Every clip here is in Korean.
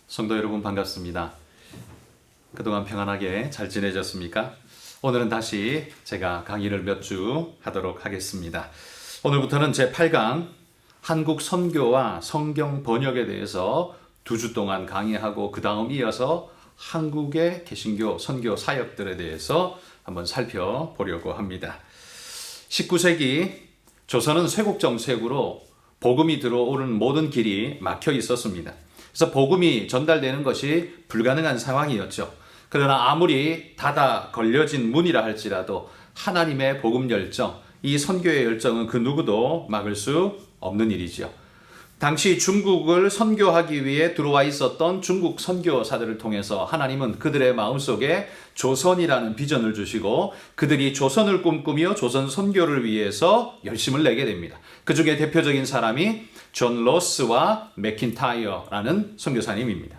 성도 여러분 반갑습니다. 그동안 평안하게 잘 지내셨습니까? 오늘은 다시 제가 강의를 몇 주 하도록 하겠습니다. 오늘부터는 제8강 한국 선교와 성경 번역에 대해서 2주 동안 강의하고 그 다음 이어서 한국의 개신교 선교 사역들에 대해서 한번 살펴보려고 합니다. 19세기 조선은 쇄국 정책으로 복음이 들어오는 모든 길이 막혀 있었습니다. 그래서 복음이 전달되는 것이 불가능한 상황이었죠. 그러나 아무리 닫아 걸려진 문이라 할지라도 하나님의 복음 열정, 이 선교의 열정은 그 누구도 막을 수 없는 일이죠. 당시 중국을 선교하기 위해 들어와 있었던 중국 선교사들을 통해서 하나님은 그들의 마음속에 조선이라는 비전을 주시고 그들이 조선을 꿈꾸며 조선 선교를 위해서 열심을 내게 됩니다. 그 중에 대표적인 사람이 존 로스와 맥킨타이어라는 선교사님입니다.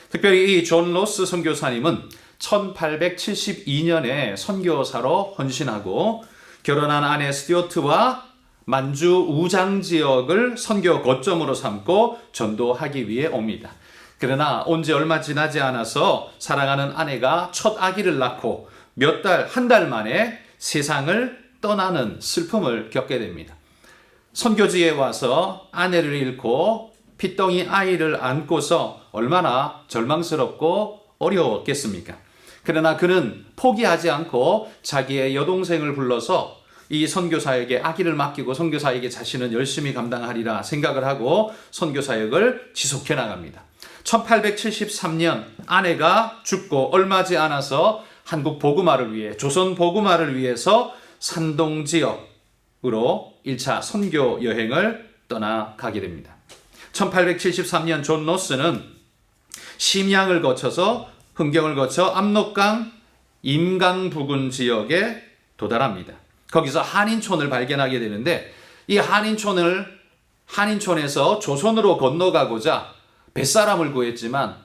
특별히 이 존 로스 선교사님은 1872년에 선교사로 헌신하고 결혼한 아내 스튜어트와 만주 우장 지역을 선교 거점으로 삼고 전도하기 위해 옵니다. 그러나 온 지 얼마 지나지 않아서 사랑하는 아내가 첫 아기를 낳고 한 달 만에 세상을 떠나는 슬픔을 겪게 됩니다. 선교지에 와서 아내를 잃고 핏덩이 아이를 안고서 얼마나 절망스럽고 어려웠겠습니까? 그러나 그는 포기하지 않고 자기의 여동생을 불러서 이 선교사에게 아기를 맡기고 선교사에게 자신은 열심히 감당하리라 생각을 하고 선교사역을 지속해 나갑니다. 1873년 아내가 죽고 얼마 지 않아서 한국 복음화를 위해 조선 복음화를 위해서 산동 지역으로 1차 선교 여행을 떠나가게 됩니다. 1873년 존 로스는 심양을 거쳐서 흥경을 거쳐 압록강 임강 부근 지역에 도달합니다. 거기서 한인촌을 발견하게 되는데 이 한인촌에서 조선으로 건너가고자 뱃사람을 구했지만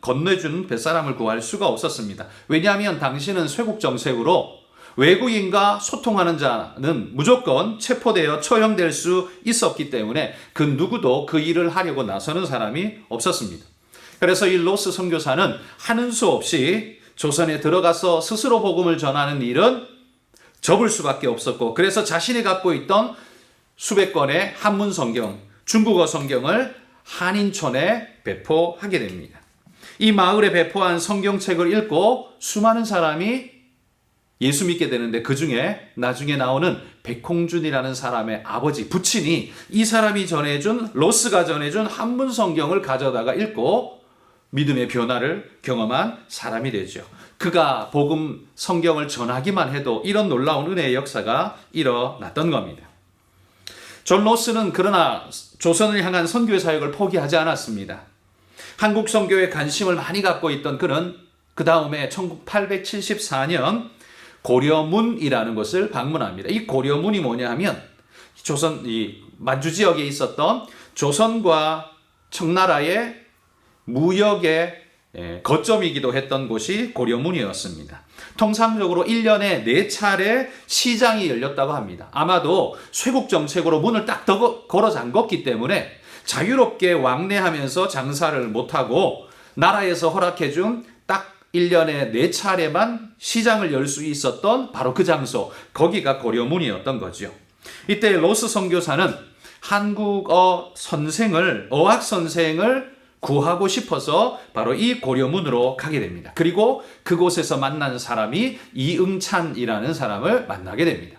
건네준 뱃사람을 구할 수가 없었습니다. 왜냐하면 당시는 쇄국 정책으로 외국인과 소통하는 자는 무조건 체포되어 처형될 수 있었기 때문에 그 누구도 그 일을 하려고 나서는 사람이 없었습니다. 그래서 이 로스 선교사는 하는 수 없이 조선에 들어가서 스스로 복음을 전하는 일은 접을 수밖에 없었고 그래서 자신이 갖고 있던 수백 권의 한문 성경, 중국어 성경을 한인촌에 배포하게 됩니다. 이 마을에 배포한 성경책을 읽고 수많은 사람이 예수 믿게 되는데 그 중에 나중에 나오는 백홍준이라는 사람의 아버지, 부친이 이 사람이 로스가 전해준 한문 성경을 가져다가 읽고 믿음의 변화를 경험한 사람이 되죠. 그가 복음 성경을 전하기만 해도 이런 놀라운 은혜의 역사가 일어났던 겁니다. 존 로스는 그러나 조선을 향한 선교의 사역을 포기하지 않았습니다. 한국 선교에 관심을 많이 갖고 있던 그는 그 다음에 1874년 고려문이라는 곳을 방문합니다. 이 고려문이 뭐냐 하면 이 만주 지역에 있었던 조선과 청나라의 무역의 거점이기도 했던 곳이 고려문이었습니다. 통상적으로 1년에 4차례 시장이 열렸다고 합니다. 아마도 쇄국 정책으로 문을 딱 걸어 잠궜기 때문에 자유롭게 왕래하면서 장사를 못하고 나라에서 허락해준 딱 1년에 4차례만 시장을 열 수 있었던 바로 그 장소, 거기가 고려문이었던 거죠. 이때 로스 선교사는 한국어 어학 선생을 구하고 싶어서 바로 이 고려문으로 가게 됩니다. 그리고 그곳에서 만난 사람이 이응찬이라는 사람을 만나게 됩니다.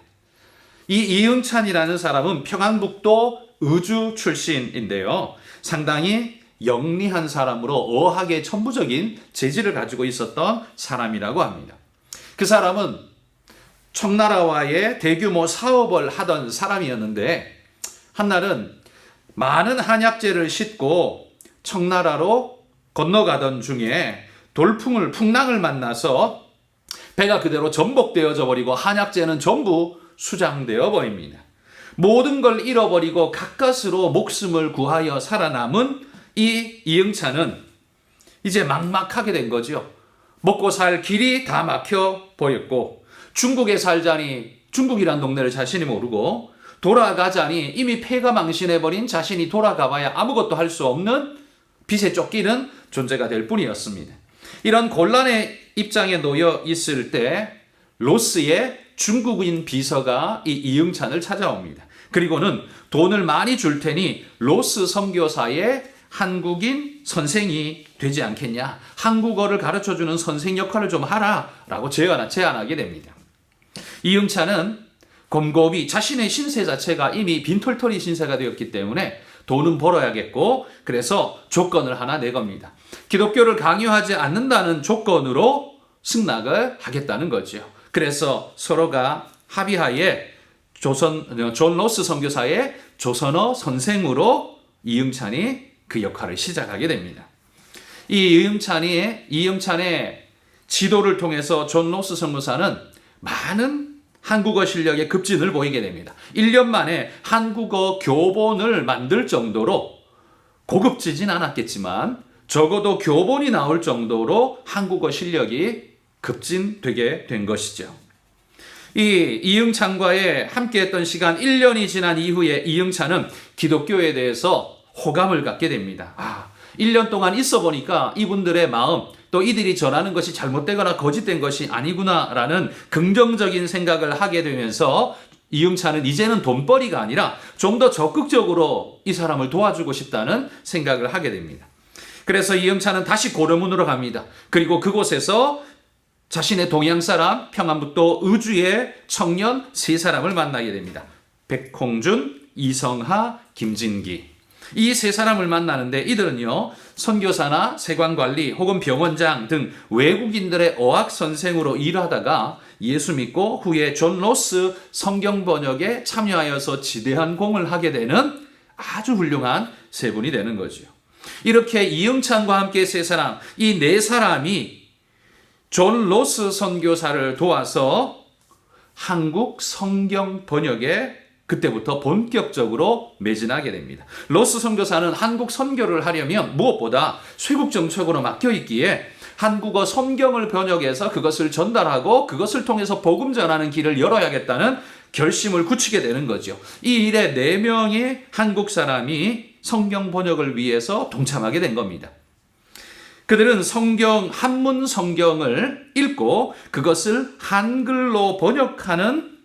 이 이응찬이라는 사람은 평안북도 의주 출신인데요. 상당히 영리한 사람으로 어학의 천부적인 재질을 가지고 있었던 사람이라고 합니다. 그 사람은 청나라와의 대규모 사업을 하던 사람이었는데 한날은 많은 한약재를 싣고 청나라로 건너가던 중에 풍랑을 만나서 배가 그대로 전복되어져 버리고 한약재는 전부 수장되어 버립니다. 모든 걸 잃어버리고 가까스로 목숨을 구하여 살아남은 이 이응찬은 이제 막막하게 된 거죠. 먹고 살 길이 다 막혀 버렸고 중국에 살자니 중국이란 동네를 자신이 모르고 돌아가자니 이미 폐가 망신해버린 자신이 돌아가봐야 아무것도 할 수 없는 빚에 쫓기는 존재가 될 뿐이었습니다. 이런 곤란의 입장에 놓여 있을 때 로스의 중국인 비서가 이 이응찬을 찾아옵니다. 그리고는 돈을 많이 줄 테니 로스 선교사의 한국인 선생이 되지 않겠냐, 한국어를 가르쳐주는 선생 역할을 좀 하라 라고 제안하게 됩니다. 이응찬은 곰곰이 자신의 신세 자체가 이미 빈털터리 신세가 되었기 때문에 돈은 벌어야겠고, 그래서 조건을 하나 내겁니다. 기독교를 강요하지 않는다는 조건으로 승낙을 하겠다는 거죠. 그래서 서로가 합의하에 존 로스 선교사의 조선어 선생으로 이응찬이 그 역할을 시작하게 됩니다. 이 이응찬의 지도를 통해서 존 로스 선교사는 많은 한국어 실력의 급진을 보이게 됩니다. 1년 만에 한국어 교본을 만들 정도로 고급지진 않았겠지만 적어도 교본이 나올 정도로 한국어 실력이 급진되게 된 것이죠. 이 이응찬과의 함께했던 시간 1년이 지난 이후에 이응찬은 기독교에 대해서 호감을 갖게 됩니다. 1년 동안 있어 보니까 이분들의 마음, 또 이들이 전하는 것이 잘못되거나 거짓된 것이 아니구나라는 긍정적인 생각을 하게 되면서 이응찬은 이제는 돈벌이가 아니라 좀 더 적극적으로 이 사람을 도와주고 싶다는 생각을 하게 됩니다. 그래서 이응찬은 다시 고려문으로 갑니다. 그리고 그곳에서 자신의 동양 사람, 평안북도 의주의 청년 3사람을 만나게 됩니다. 백홍준, 이성하, 김진기. 이 3사람을 만나는데 이들은요, 선교사나 세관관리 혹은 병원장 등 외국인들의 어학 선생으로 일하다가 예수 믿고 후에 존 로스 성경 번역에 참여하여서 지대한 공을 하게 되는 아주 훌륭한 3분이 되는 거죠. 이렇게 이응찬과 함께 3사람, 이 4사람이 존 로스 선교사를 도와서 한국 성경 번역에 그때부터 본격적으로 매진하게 됩니다. 로스 선교사는 한국 선교를 하려면 무엇보다 쇄국 정책으로 막혀 있기에 한국어 성경을 번역해서 그것을 전달하고 그것을 통해서 복음 전하는 길을 열어야겠다는 결심을 굳히게 되는 거죠. 이 일에 4명의 한국 사람이 성경 번역을 위해서 동참하게 된 겁니다. 그들은 한문 성경을 읽고 그것을 한글로 번역하는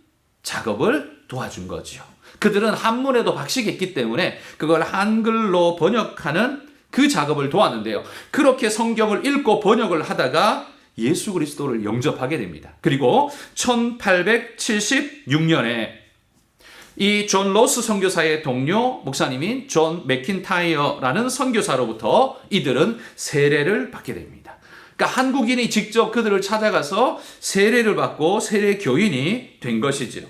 작업을 도와준 거죠. 그들은 한문에도 박식했기 때문에 그걸 한글로 번역하는 그 작업을 도왔는데요. 그렇게 성경을 읽고 번역을 하다가 예수 그리스도를 영접하게 됩니다. 그리고 1876년에 이 존 로스 선교사의 동료 목사님인 존 맥킨타이어라는 선교사로부터 이들은 세례를 받게 됩니다. 그러니까 한국인이 직접 그들을 찾아가서 세례를 받고 세례 교인이 된 것이죠.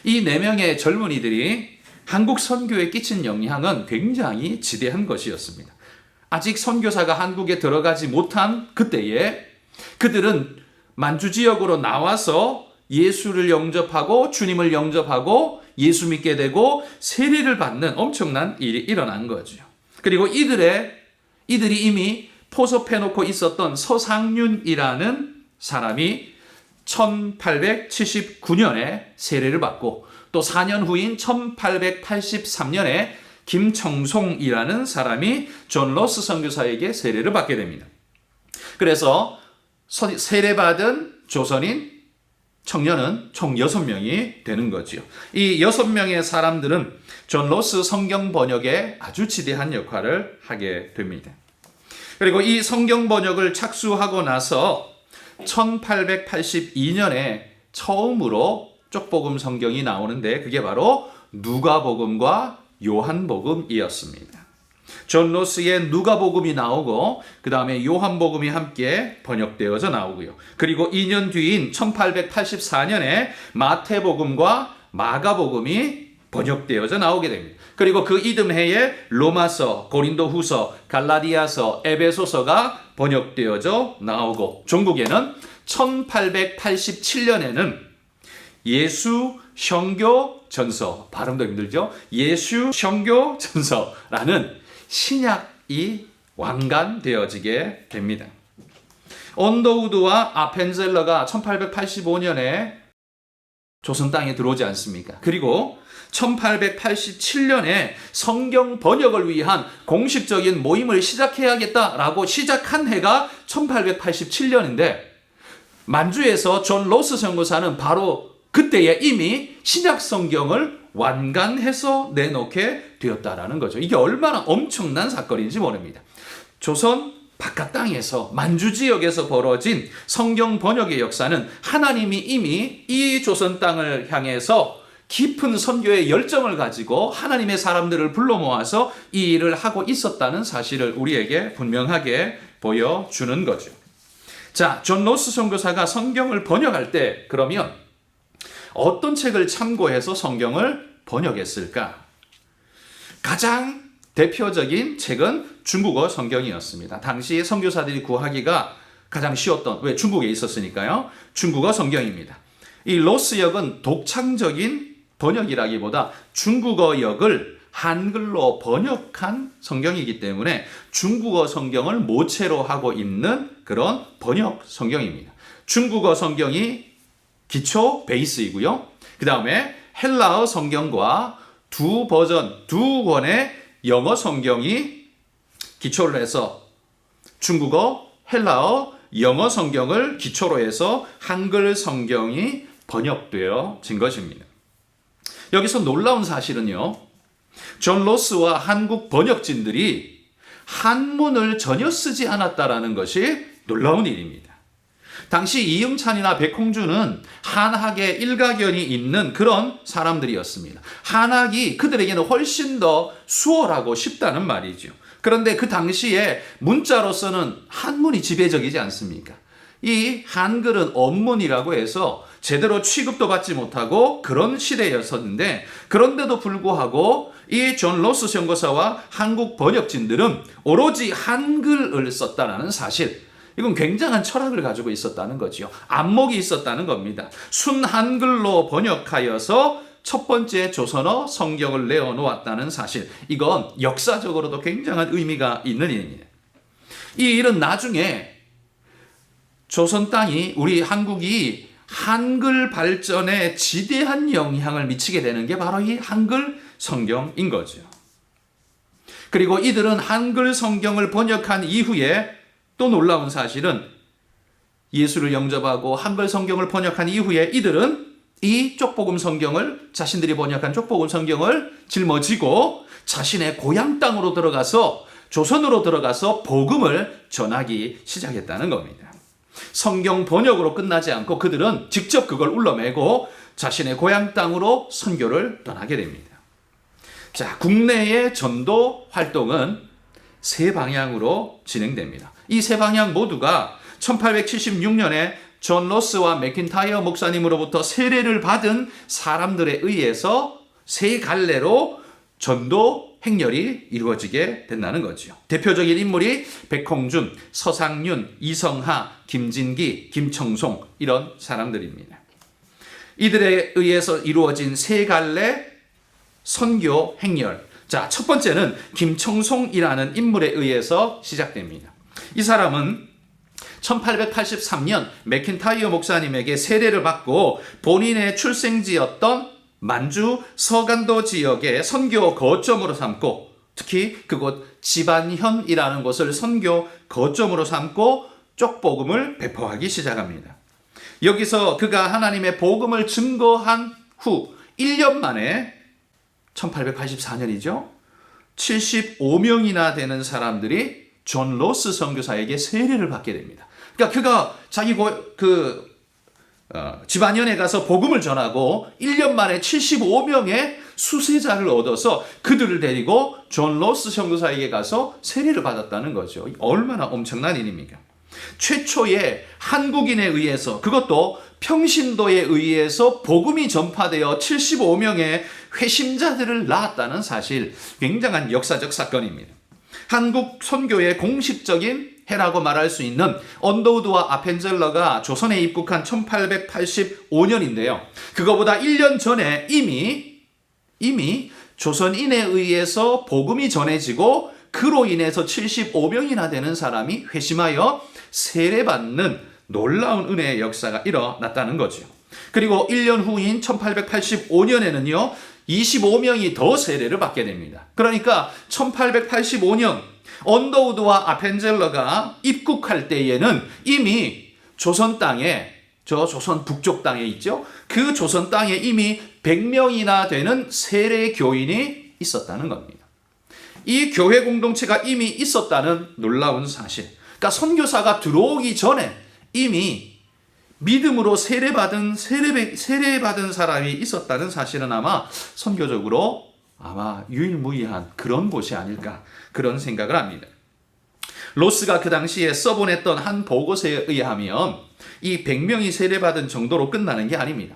이 4명의 젊은이들이 한국 선교에 끼친 영향은 굉장히 지대한 것이었습니다. 아직 선교사가 한국에 들어가지 못한 그때에 그들은 만주 지역으로 나와서 예수를 영접하고 주님을 영접하고 예수 믿게 되고 세례를 받는 엄청난 일이 일어난 거죠. 그리고 이들이 이미 포섭해놓고 있었던 서상륜이라는 사람이 1879년에 세례를 받고 또 4년 후인 1883년에 김청송이라는 사람이 존 로스 선교사에게 세례를 받게 됩니다. 그래서 세례받은 조선인 청년은 총 6명이 되는 거죠. 이 6명의 사람들은 존 로스 성경 번역에 아주 지대한 역할을 하게 됩니다. 그리고 이 성경 번역을 착수하고 나서 1882년에 처음으로 쪽복음 성경이 나오는데 그게 바로 누가복음과 요한복음이었습니다. 존 로스의 누가복음이 나오고 그 다음에 요한복음이 함께 번역되어져 나오고요. 그리고 2년 뒤인 1884년에 마태복음과 마가복음이 번역되어져 나오게 됩니다. 그리고 그 이듬해에 로마서, 고린도후서, 갈라디아서, 에베소서가 번역되어져 나오고 종국에는 1887년에는 예수 성교 전서, 발음도 힘들죠? 예수 성교 전서라는 신약이 완간되어지게 됩니다. 온더우드와 아펜젤러가 1885년에 조선 땅에 들어오지 않습니까? 그리고 1887년에 성경 번역을 위한 공식적인 모임을 시작해야겠다라고 시작한 해가 1887년인데 만주에서 존 로스 선교사는 바로 그때에 이미 신약 성경을 완간해서 내놓게 되었다라는 거죠. 이게 얼마나 엄청난 사건인지 모릅니다. 조선 바깥 땅에서 만주 지역에서 벌어진 성경 번역의 역사는 하나님이 이미 이 조선 땅을 향해서 깊은 선교의 열정을 가지고 하나님의 사람들을 불러 모아서 이 일을 하고 있었다는 사실을 우리에게 분명하게 보여주는 거죠. 자, 존 로스 선교사가 성경을 번역할 때 그러면 어떤 책을 참고해서 성경을 번역했을까? 가장 대표적인 책은 중국어 성경이었습니다. 당시 선교사들이 구하기가 가장 쉬웠던, 왜? 중국에 있었으니까요. 중국어 성경입니다. 이 로스 역은 독창적인 번역이라기보다 중국어 역을 한글로 번역한 성경이기 때문에 중국어 성경을 모체로 하고 있는 그런 번역 성경입니다. 중국어 성경이 기초 베이스이고요. 그 다음에 헬라어 성경과 두 버전, 두 권의 영어 성경이 기초를 해서 중국어, 헬라어, 영어 성경을 기초로 해서 한글 성경이 번역되어진 것입니다. 여기서 놀라운 사실은요, 존 로스와 한국 번역진들이 한문을 전혀 쓰지 않았다라는 것이 놀라운 일입니다. 당시 이응찬이나 백홍준은 한학에 일가견이 있는 그런 사람들이었습니다. 한학이 그들에게는 훨씬 더 수월하고 쉽다는 말이죠. 그런데 그 당시에 문자로서는 한문이 지배적이지 않습니까? 이 한글은 언문이라고 해서 제대로 취급도 받지 못하고 그런 시대였었는데, 그런데도 불구하고 이 존 로스 선교사와 한국 번역진들은 오로지 한글을 썼다는 사실, 이건 굉장한 철학을 가지고 있었다는 거죠. 안목이 있었다는 겁니다. 순한글로 번역하여서 첫 번째 조선어 성경을 내어놓았다는 사실, 이건 역사적으로도 굉장한 의미가 있는 일입니다. 이 일은 나중에 조선 땅이, 우리 한국이 한글 발전에 지대한 영향을 미치게 되는 게 바로 이 한글 성경인 거죠. 그리고 이들은 한글 성경을 번역한 이후에 또 놀라운 사실은 예수를 영접하고 한글 성경을 번역한 이후에 이들은 이 쪽복음 성경을, 자신들이 번역한 쪽복음 성경을 짊어지고 자신의 고향 땅으로 들어가서, 조선으로 들어가서 복음을 전하기 시작했다는 겁니다. 성경 번역으로 끝나지 않고 그들은 직접 그걸 울러매고 자신의 고향 땅으로 선교를 떠나게 됩니다. 자, 국내의 전도 활동은 세 방향으로 진행됩니다. 이 세 방향 모두가 1876년에 존 로스와 맥킨타이어 목사님으로부터 세례를 받은 사람들에 의해서 세 갈래로 전도 행렬이 이루어지게 된다는 거죠. 대표적인 인물이 백홍준, 서상윤, 이성하, 김진기, 김청송, 이런 사람들입니다. 이들에 의해서 이루어진 세 갈래 선교 행렬. 자, 첫 번째는 김청송이라는 인물에 의해서 시작됩니다. 이 사람은 1883년 맥킨타이어 목사님에게 세례를 받고 본인의 출생지였던 만주 서간도 지역의 선교 거점으로 삼고, 특히 그곳 지반현이라는 곳을 선교 거점으로 삼고 쪽복음을 배포하기 시작합니다. 여기서 그가 하나님의 복음을 증거한 후 1년 만에 1884년이죠. 75명이나 되는 사람들이 존 로스 선교사에게 세례를 받게 됩니다. 그러니까 그가 자기 지반현에 가서 복음을 전하고 1년 만에 75명의 수세자를 얻어서 그들을 데리고 존 로스 선교사에게 가서 세례를 받았다는 거죠. 얼마나 엄청난 일입니까? 최초의 한국인에 의해서, 그것도 평신도에 의해서 복음이 전파되어 75명의 회심자들을 낳았다는 사실, 굉장한 역사적 사건입니다. 한국 선교의 공식적인 해라고 말할 수 있는 언더우드와 아펜젤러가 조선에 입국한 1885년인데요. 그거보다 1년 전에 이미 조선인에 의해서 복음이 전해지고 그로 인해서 75명이나 되는 사람이 회심하여 세례받는 놀라운 은혜의 역사가 일어났다는 거죠. 그리고 1년 후인 1885년에는요. 25명이 더 세례를 받게 됩니다. 그러니까 1885년 언더우드와 아펜젤러가 입국할 때에는 이미 조선 땅에, 저 조선 북쪽 땅에 있죠. 그 조선 땅에 이미 100명이나 되는 세례 교인이 있었다는 겁니다. 이 교회 공동체가 이미 있었다는 놀라운 사실. 그러니까 선교사가 들어오기 전에 이미 믿음으로 세례받은 사람이 있었다는 사실은 아마 선교적으로 아마 유일무이한 그런 곳이 아닐까, 그런 생각을 합니다. 로스가 그 당시에 써보냈던 한 보고서에 의하면 이 100명이 세례받은 정도로 끝나는 게 아닙니다.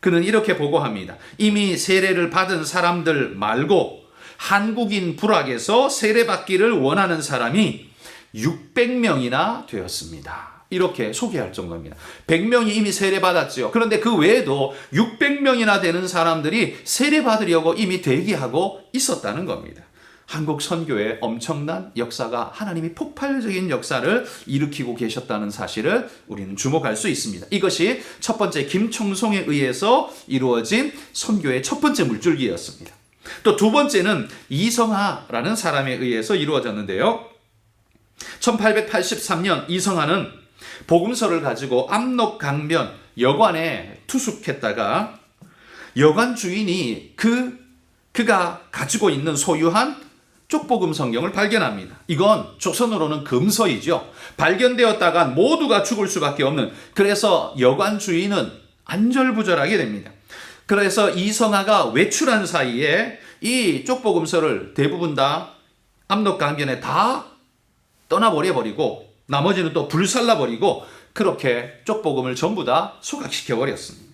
그는 이렇게 보고합니다. 이미 세례를 받은 사람들 말고 한국인 부락에서 세례받기를 원하는 사람이 600명이나 되었습니다. 이렇게 소개할 정도입니다. 100명이 이미 세례받았죠. 그런데 그 외에도 600명이나 되는 사람들이 세례받으려고 이미 대기하고 있었다는 겁니다. 한국 선교의 엄청난 역사가, 하나님이 폭발적인 역사를 일으키고 계셨다는 사실을 우리는 주목할 수 있습니다. 이것이 첫 번째 김총송에 의해서 이루어진 선교의 첫 번째 물줄기였습니다. 또 두 번째는 이성하라는 사람에 의해서 이루어졌는데요. 1883년 이성하는 복음서를 가지고 압록강변 여관에 투숙했다가 여관 주인이 그가 가지고 있는 소유한 쪽복음 성경을 발견합니다. 이건 조선으로는 금서이죠. 발견되었다가 모두가 죽을 수밖에 없는, 그래서 여관 주인은 안절부절하게 됩니다. 그래서 이성하가 외출한 사이에 이 쪽복음서를 대부분 다 압록강변에 다 떠나버려버리고 나머지는 또 불살라버리고 그렇게 쪽복음을 전부 다 소각시켜버렸습니다.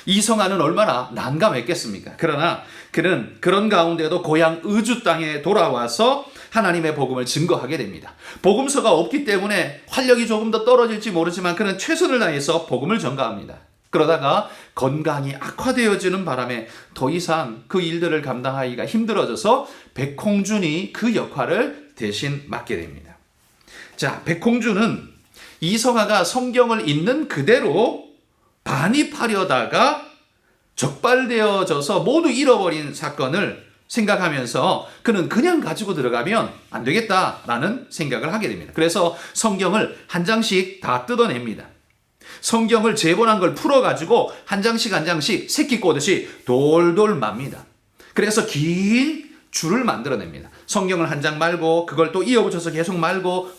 이성하는 얼마나 난감했겠습니까? 그러나 그는 그런 가운데도 고향 의주 땅에 돌아와서 하나님의 복음을 증거하게 됩니다. 복음서가 없기 때문에 활력이 조금 더 떨어질지 모르지만 그는 최선을 다해서 복음을 전가합니다. 그러다가 건강이 악화되어지는 바람에 더 이상 그 일들을 감당하기가 힘들어져서 백홍준이 그 역할을 대신 맡게 됩니다. 자, 백홍준은 이성하가 성경을 있는 그대로 반입하려다가 적발되어져서 모두 잃어버린 사건을 생각하면서 그는 그냥 가지고 들어가면 안 되겠다라는 생각을 하게 됩니다. 그래서 성경을 한 장씩 다 뜯어냅니다. 성경을 재본한 걸 풀어가지고 한 장씩 한 장씩 새끼 꼬듯이 돌돌 맙니다. 그래서 긴 줄을 만들어냅니다. 성경을 한 장 말고 그걸 또 이어붙여서 계속 말고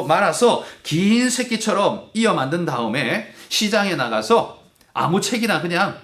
말아서 긴 새끼처럼 이어 만든 다음에 시장에 나가서 아무 책이나 그냥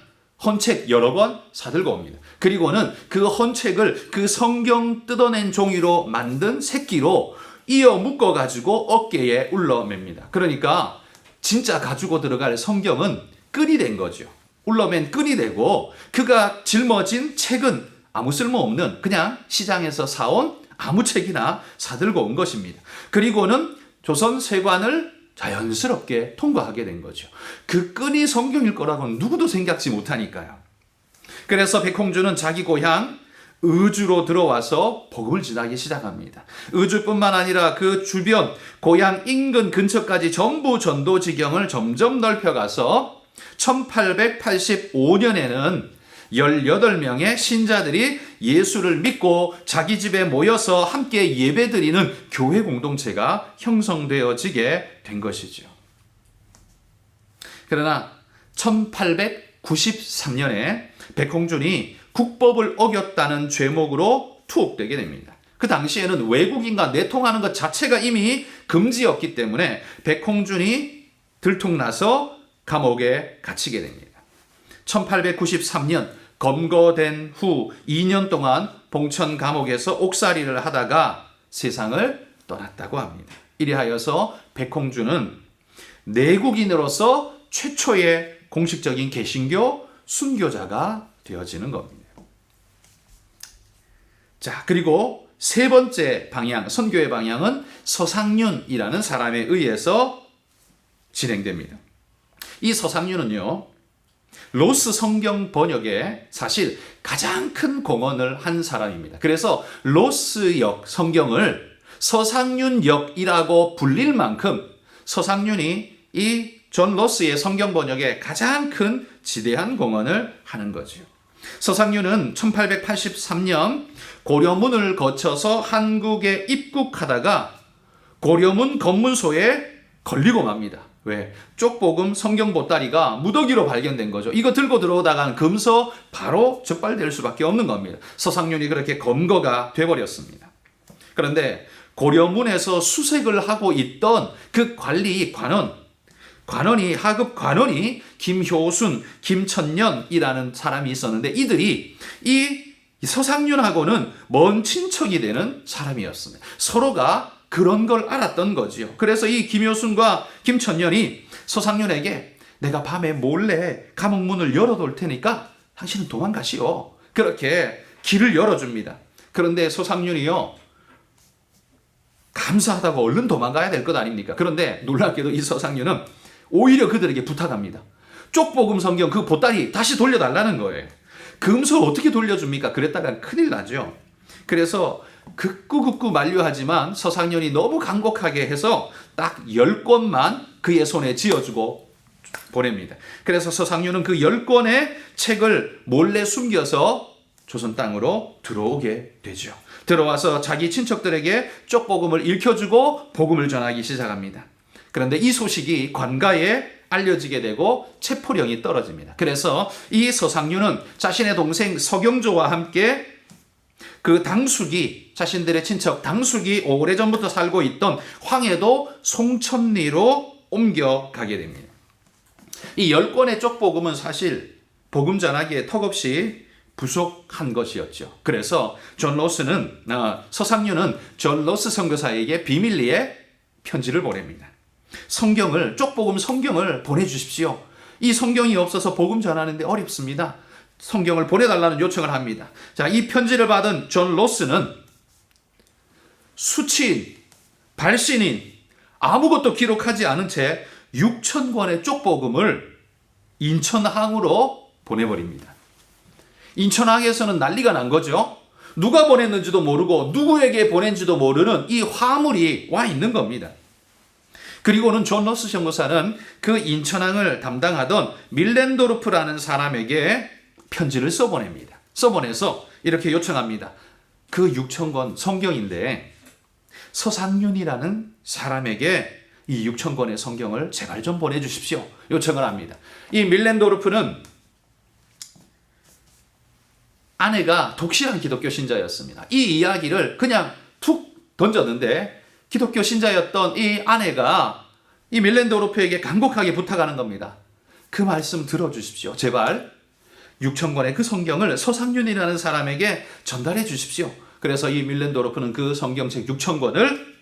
헌책 여러 권 사들고 옵니다. 그리고는 그 헌책을 그 성경 뜯어낸 종이로 만든 새끼로 이어 묶어가지고 어깨에 울러맵니다. 그러니까 진짜 가지고 들어갈 성경은 끈이 된 거죠. 울러맨 끈이 되고 그가 짊어진 책은 아무 쓸모없는 그냥 시장에서 사온 아무 책이나 사들고 온 것입니다. 그리고는 조선 세관을 자연스럽게 통과하게 된 거죠. 그 끈이 성경일 거라고는 누구도 생각지 못하니까요. 그래서 백홍준은 자기 고향 의주로 들어와서 복음을 전하기 시작합니다. 의주뿐만 아니라 그 주변 고향 인근 근처까지 전부 전도 지경을 점점 넓혀가서 1885년에는 18명의 신자들이 예수를 믿고 자기 집에 모여서 함께 예배드리는 교회 공동체가 형성되어지게 된 것이죠. 그러나 1893년에 백홍준이 국법을 어겼다는 죄목으로 투옥되게 됩니다. 그 당시에는 외국인과 내통하는 것 자체가 이미 금지였기 때문에 백홍준이 들통나서 감옥에 갇히게 됩니다. 1893년 검거된 후 2년 동안 봉천 감옥에서 옥살이를 하다가 세상을 떠났다고 합니다. 이리하여서 백홍준은 내국인으로서 최초의 공식적인 개신교 순교자가 되어지는 겁니다. 자, 그리고 세 번째 방향, 선교의 방향은 서상륜이라는 사람에 의해서 진행됩니다. 이 서상륜은요, 로스 성경 번역에 사실 가장 큰 공헌을 한 사람입니다. 그래서 로스역 성경을 서상륜역이라고 불릴 만큼 서상륜이 이 존 로스의 성경 번역에 가장 큰 지대한 공헌을 하는 거죠. 서상류는 1883년 고려문을 거쳐서 한국에 입국하다가 고려문 검문소에 걸리고 맙니다. 왜? 쪽복음 성경 보따리가 무더기로 발견된 거죠. 이거 들고 들어오다가는 금서 바로 적발될 수밖에 없는 겁니다. 서상륜이 그렇게 검거가 돼버렸습니다. 그런데 고려문에서 수색을 하고 있던 그 하급 관원이 김효순, 김천년이라는 사람이 있었는데 이들이 이 서상륜하고는 먼 친척이 되는 사람이었습니다. 서로가 그런 걸 알았던 거지요. 그래서 이 김효순과 김천년이 서상륜에게 내가 밤에 몰래 감옥문을 열어둘 테니까 당신은 도망가시오. 그렇게 길을 열어줍니다. 그런데 서상륜이요, 감사하다고 얼른 도망가야 될 것 아닙니까? 그런데 놀랍게도 이 서상륜은 오히려 그들에게 부탁합니다. 쪽복음 성경 그 보따리 다시 돌려달라는 거예요. 금서 어떻게 돌려줍니까? 그랬다가 큰일 나죠. 그래서 극구 만류하지만 서상륜이 너무 간곡하게 해서 딱 10권만 그의 손에 쥐어주고 보냅니다. 그래서 서상륜은 그 10권의 책을 몰래 숨겨서 조선 땅으로 들어오게 되죠. 들어와서 자기 친척들에게 쪽복음을 읽혀주고 복음을 전하기 시작합니다. 그런데 이 소식이 관가에 알려지게 되고 체포령이 떨어집니다. 그래서 이 서상륜은 자신의 동생 서경조와 함께 그 당숙이, 자신들의 친척 당숙이 오래전부터 살고 있던 황해도 송천리로 옮겨가게 됩니다. 이 10권의 쪽복음은 사실 복음 전하기에 턱없이 부족한 것이었죠. 그래서 서상륜은 존 로스 선교사에게 비밀리에 편지를 보냅니다. 쪽복음 성경을 보내주십시오. 이 성경이 없어서 복음 전하는데 어렵습니다. 성경을 보내달라는 요청을 합니다. 자, 이 편지를 받은 존 로스는 수치인, 발신인, 아무것도 기록하지 않은 채 6,000권의 쪽복음을 인천항으로 보내버립니다. 인천항에서는 난리가 난 거죠. 누가 보냈는지도 모르고 누구에게 보낸지도 모르는 이 화물이 와 있는 겁니다. 그리고는 존 로스 선교사는 그 인천항을 담당하던 밀렌도르프라는 사람에게 편지를 써보냅니다. 써보내서 이렇게 요청합니다. 그 6,000권 성경인데 서상륜이라는 사람에게 이 6,000권의 성경을 제발 좀 보내주십시오. 요청을 합니다. 이 밀렌도르프는 아내가 독실한 기독교 신자였습니다. 이 이야기를 그냥 툭 던졌는데 기독교 신자였던 이 아내가 이 밀렌도르프에게 간곡하게 부탁하는 겁니다. 그 말씀 들어주십시오. 제발 6,000권의 그 성경을 서상륜이라는 사람에게 전달해 주십시오. 그래서 이 밀렌도르프는 그 성경책 6,000권을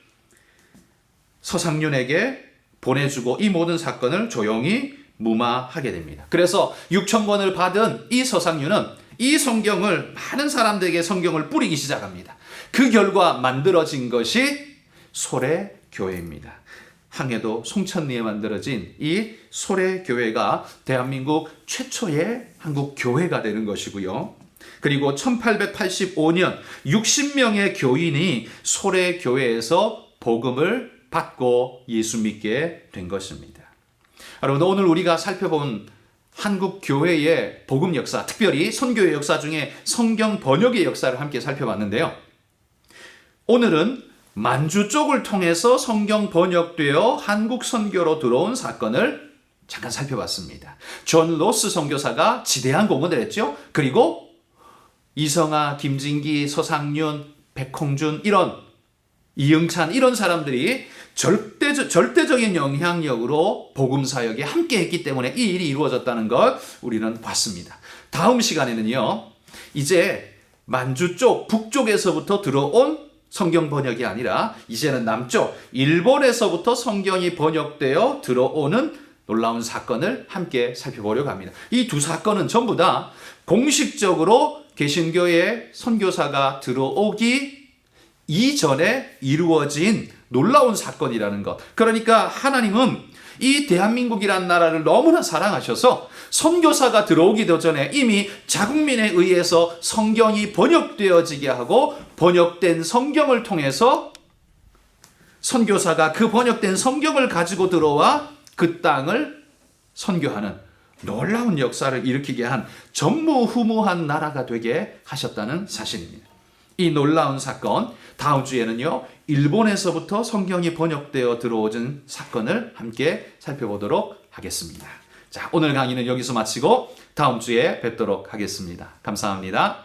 서상륜에게 보내주고 이 모든 사건을 조용히 무마하게 됩니다. 그래서 6,000권을 받은 이 서상륜은 이 성경을 많은 사람들에게 성경을 뿌리기 시작합니다. 그 결과 만들어진 것이 소래교회입니다. 항해도 송천리에 만들어진 이 소래교회가 대한민국 최초의 한국 교회가 되는 것이고요. 그리고 1885년 60명의 교인이 소래교회에서 복음을 받고 예수 믿게 된 것입니다. 여러분, 오늘 우리가 살펴본 한국 교회의 복음 역사, 특별히 선교의 역사 중에 성경 번역의 역사를 함께 살펴봤는데요. 오늘은 만주 쪽을 통해서 성경 번역되어 한국 선교로 들어온 사건을 잠깐 살펴봤습니다. 존 로스 선교사가 지대한 공헌을 했죠. 그리고 이성아, 김진기, 서상륜, 백홍준 이영찬 이런 사람들이 절대적인 영향력으로 복음 사역에 함께 했기 때문에 이 일이 이루어졌다는 걸 우리는 봤습니다. 다음 시간에는요, 이제 만주 쪽, 북쪽에서부터 들어온 성경 번역이 아니라 이제는 남쪽, 일본에서부터 성경이 번역되어 들어오는 놀라운 사건을 함께 살펴보려고 합니다. 이 두 사건은 전부 다 공식적으로 개신교의 선교사가 들어오기 이전에 이루어진 놀라운 사건이라는 것. 그러니까 하나님은 이 대한민국이라는 나라를 너무나 사랑하셔서 선교사가 들어오기 전에 이미 자국민에 의해서 성경이 번역되어지게 하고 번역된 성경을 통해서 선교사가 그 번역된 성경을 가지고 들어와 그 땅을 선교하는 놀라운 역사를 일으키게 한 전무후무한 나라가 되게 하셨다는 사실입니다. 이 놀라운 사건, 다음 주에는요, 일본에서부터 성경이 번역되어 들어오는 사건을 함께 살펴보도록 하겠습니다. 자, 오늘 강의는 여기서 마치고 다음 주에 뵙도록 하겠습니다. 감사합니다.